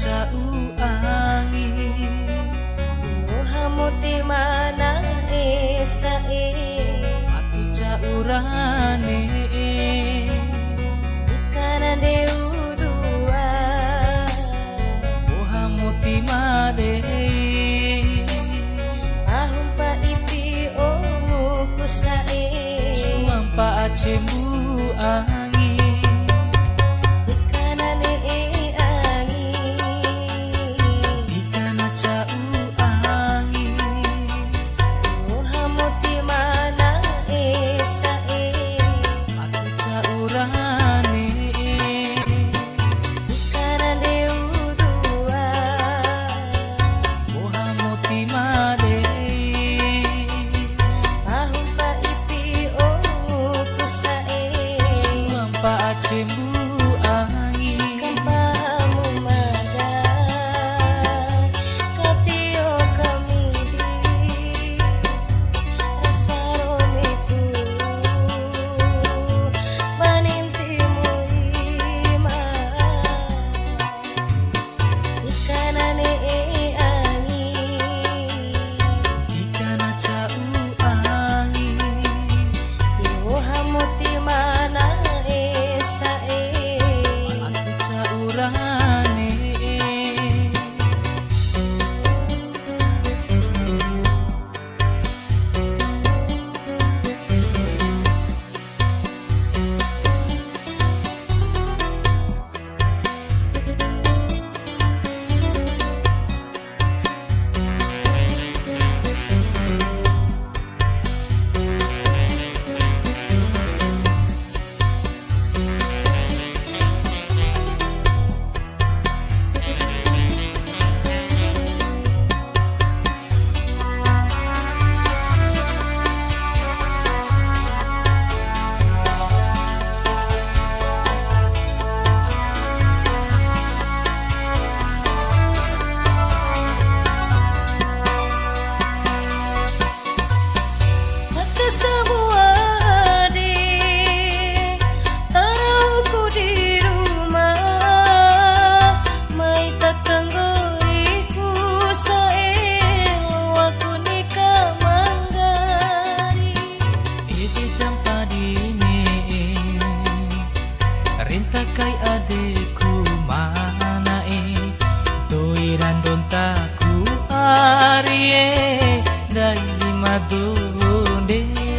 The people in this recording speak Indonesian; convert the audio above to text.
Cau angin Muhammad mana esae atu caurane Ikana deudua Muhammad made Ahumpa ipi ongu kusae Sumampa acemu angin Cembu angin kapamu mada katio kami di rasa romiku manintimu ima ikanane angin ikana cau angin Muhammad mana sae atu caurane semua adik taruhku di rumah mai takkan goriku saelo aku nikah manggari iti jampa dini rintakai adekku manae doiran dontaku arie dai lima donde